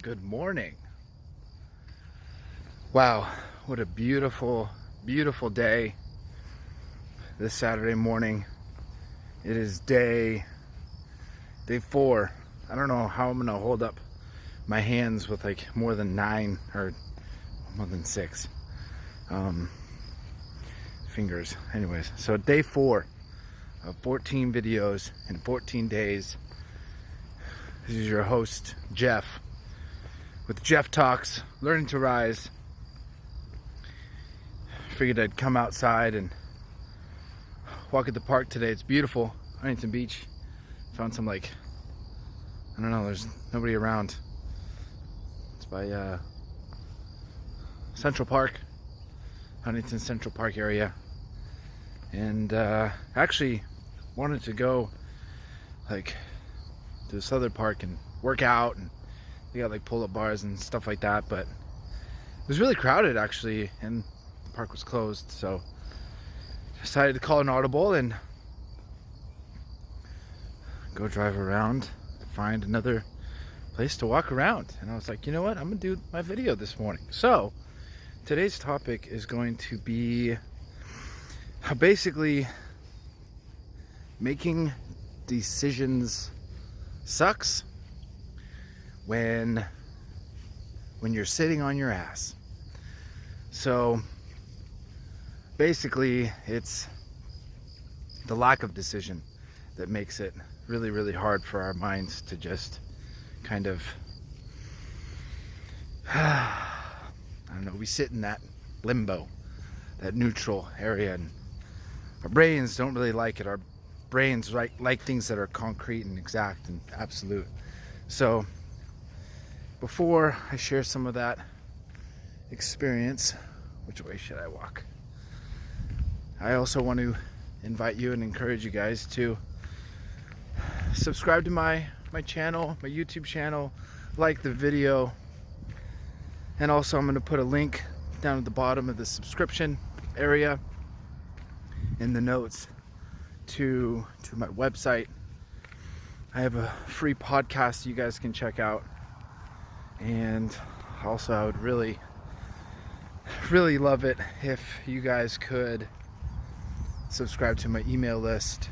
Good morning. Wow, what a beautiful, beautiful day this Saturday morning. It is day 4. I don't know how I'm gonna hold up my hands with like more than 9 or more than 6 fingers. Anyways, so day 4 of 14 videos in 14 days. This is your host, Jeff, with Jeff Talks, Learning to Rise. Figured I'd come outside and walk at the park today. It's beautiful, Huntington Beach. Found some, like, I don't know, there's nobody around. It's by Central Park, Huntington Central Park area. And actually wanted to go like to this other park and work out, and they got like pull-up bars and stuff like that, but it was really crowded actually, and the park was closed, so decided to call an audible and go drive around, find another place to walk around. And I was like, you know what, I'm gonna do my video this morning. So today's topic is going to be how basically making decisions sucks when you're sitting on your ass. So basically it's the lack of decision that makes it really, really hard for our minds to just kind of I don't know, we sit in that limbo, that neutral area, and our brains don't really like it. Our brains like things that are concrete and exact and absolute. So before I share some of that experience, which way should I walk? I also want to invite you and encourage you guys to subscribe to my channel, my YouTube channel, like the video, and also I'm going to put a link down at the bottom of the subscription area in the notes to my website. I have a free podcast you guys can check out, and also I would really love it if you guys could subscribe to my email list.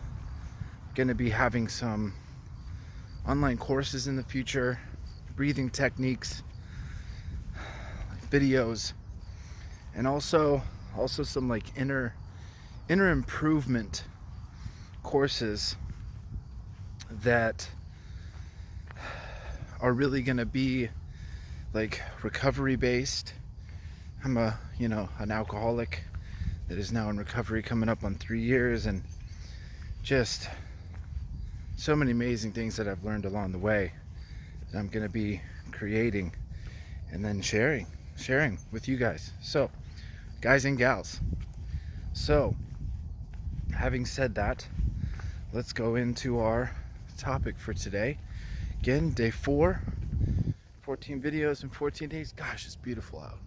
I'm going to be having some online courses in the future, breathing techniques, videos, and also some like inner improvement courses that are really going to be like recovery based. I'm an alcoholic that is now in recovery, coming up on 3 years, and just so many amazing things that I've learned along the way that I'm going to be creating and then sharing with you guys. So guys and gals, so having said that, let's go into our topic for today. Again, day 4, 14 videos in 14 days. Gosh, it's beautiful out.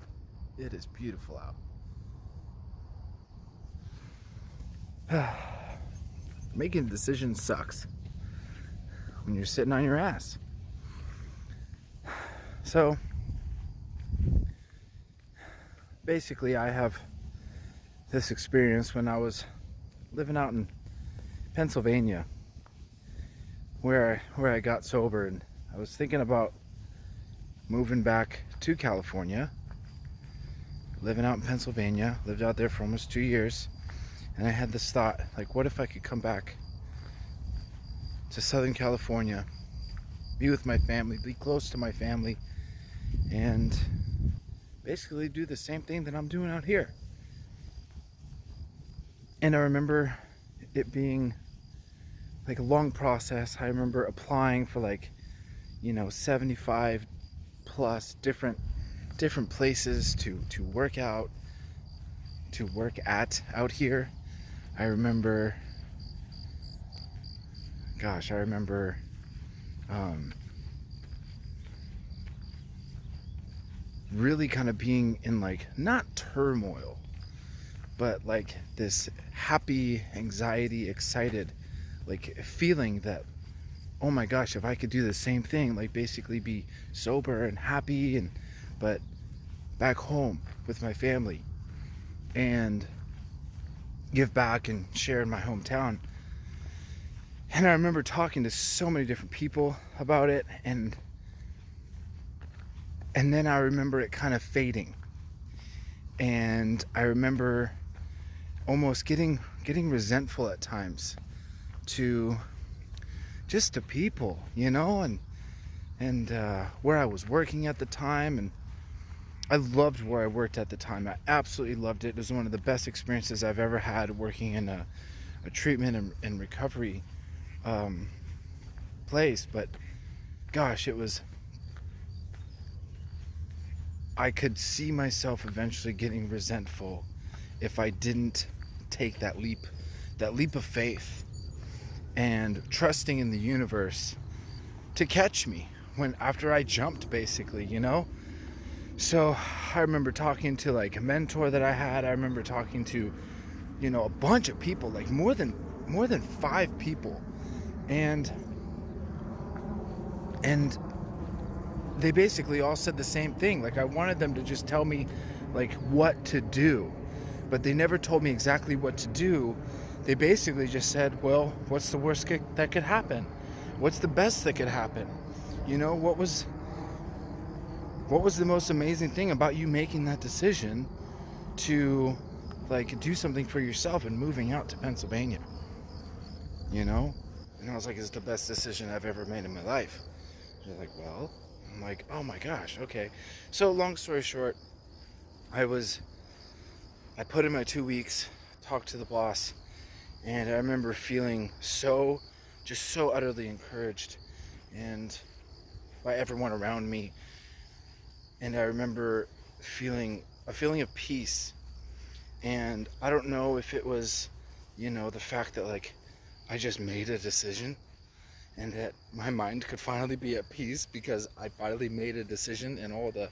It is beautiful out. Making decisions sucks when you're sitting on your ass. So basically I have this experience when I was living out in Pennsylvania, where I got sober, and I was thinking about moving back to California. Living out in Pennsylvania, lived out there for almost 2 years, and I had this thought, like, what if I could come back to Southern California, be with my family, be close to my family, and basically do the same thing that I'm doing out here. And I remember it being like a long process. I remember applying for 75 plus different places to work at out here. I remember really kind of being in like, not turmoil, but like this happy, anxiety, excited like feeling that oh my gosh, if I could do the same thing, like basically be sober and happy, but back home with my family, and give back and share in my hometown. And I remember talking to so many different people about it, and then I remember it kind of fading. And I remember almost getting resentful at times to just to people, and where I was working at the time. And I loved where I worked at the time. I absolutely loved it. It was one of the best experiences I've ever had, working in a treatment and recovery place. But gosh, I could see myself eventually getting resentful if I didn't take that leap of faith, and trusting in the universe to catch me after I jumped, basically. So I remember talking to like a mentor that I had. I remember talking to, a bunch of people, like more than 5 people, and they basically all said the same thing. Like, I wanted them to just tell me like what to do, but they never told me exactly what to do. They basically just said, well, what's the worst that could happen? What's the best that could happen? What was the most amazing thing about you making that decision to like do something for yourself and moving out to Pennsylvania? And I was like, it's the best decision I've ever made in my life. They're like, well, I'm like, oh my gosh, okay. So long story short, I put in my 2 weeks, talked to the boss, and I remember feeling so utterly encouraged and by everyone around me. And I remember feeling a feeling of peace. And I don't know if it was, the fact that like I just made a decision, and that my mind could finally be at peace because I finally made a decision, and all the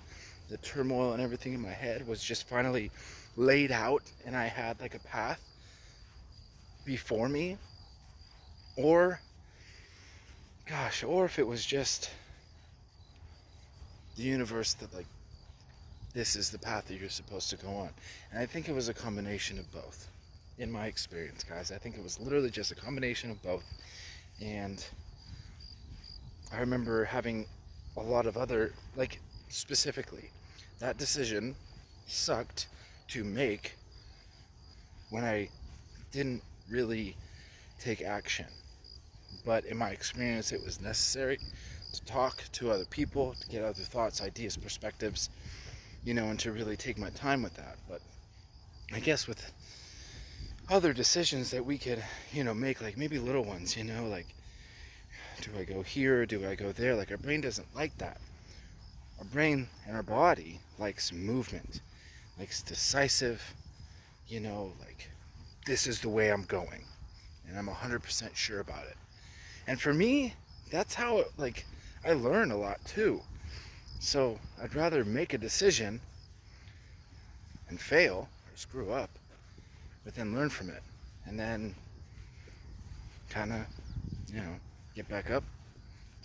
turmoil and everything in my head was just finally laid out, and I had like a path before me. Or if it was just the universe that like, this is the path that you're supposed to go on. And I think it was a combination of both, in my experience, guys. I think it was literally just a combination of both. And I remember having a lot of other, like, specifically, that decision sucked to make when I didn't really take action. But in my experience, it was necessary to talk to other people, to get other thoughts, ideas, perspectives, and to really take my time with that. But I guess with other decisions that we could, make, like maybe little ones, like, do I go here, do I go there? Like, our brain doesn't like that. Our brain and our body likes movement, likes decisive, like, this is the way I'm going, and I'm 100% sure about it. And for me, that's how I learn a lot too. So I'd rather make a decision and fail or screw up, but then learn from it, and then kind of, get back up,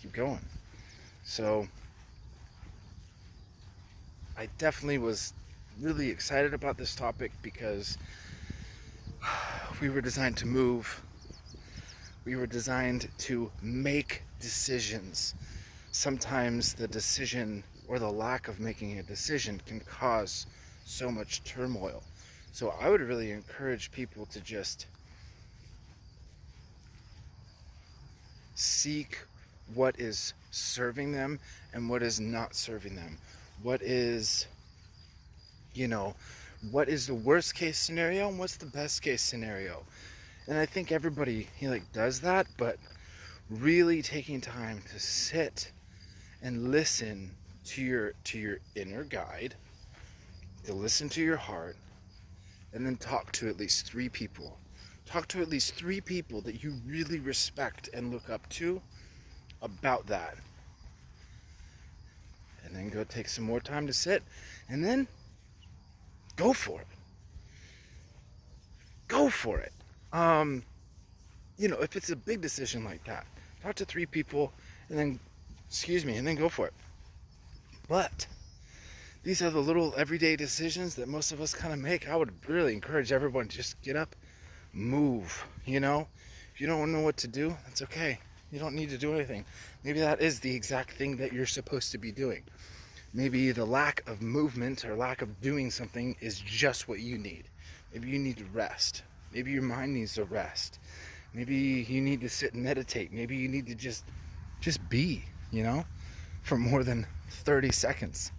keep going. So I definitely was really excited about this topic because we were designed to move. We were designed to make decisions. Sometimes the decision or the lack of making a decision can cause so much turmoil. So I would really encourage people to just seek what is serving them and what is not serving them. What is the worst case scenario and what's the best case scenario? And I think everybody does that, but really taking time to sit and listen to your inner guide, to listen to your heart, and then talk to at least 3 people. Talk to at least 3 people that you really respect and look up to about that. And then go take some more time to sit, and then go for it. Go for it. If it's a big decision like that, talk to 3 people, and then, and then go for it. But these are the little everyday decisions that most of us kind of make. I would really encourage everyone to just get up, move, you know? If you don't know what to do, that's okay. You don't need to do anything. Maybe that is the exact thing that you're supposed to be doing. Maybe the lack of movement or lack of doing something is just what you need. Maybe you need to rest. Maybe your mind needs to rest. Maybe you need to sit and meditate. Maybe you need to just be, you know, for more than 30 seconds.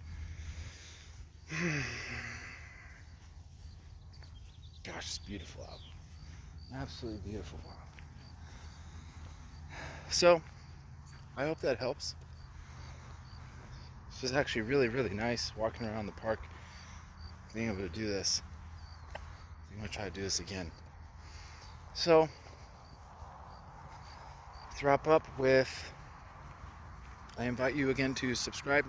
Gosh, it's beautiful out. Absolutely beautiful out. So, I hope that helps. This was actually really, really nice walking around the park, being able to do this. I'm going to try to do this again. So, let's wrap up with, I invite you again to subscribe,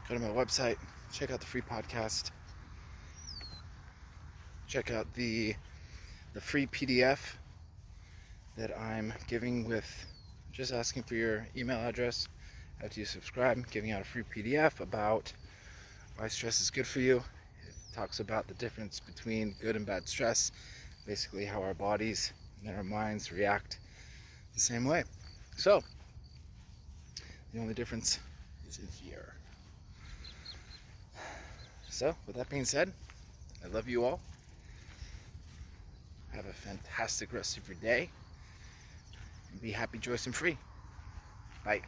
go to my website, check out the free podcast, check out the free PDF that I'm giving with just asking for your email address after you subscribe, giving out a free PDF about why stress is good for you. It talks about the difference between good and bad stress, basically how our bodies and our minds react the same way. So, the only difference is in here. So, with that being said, I love you all. Have a fantastic rest of your day. And be happy, joyous, and free. Bye.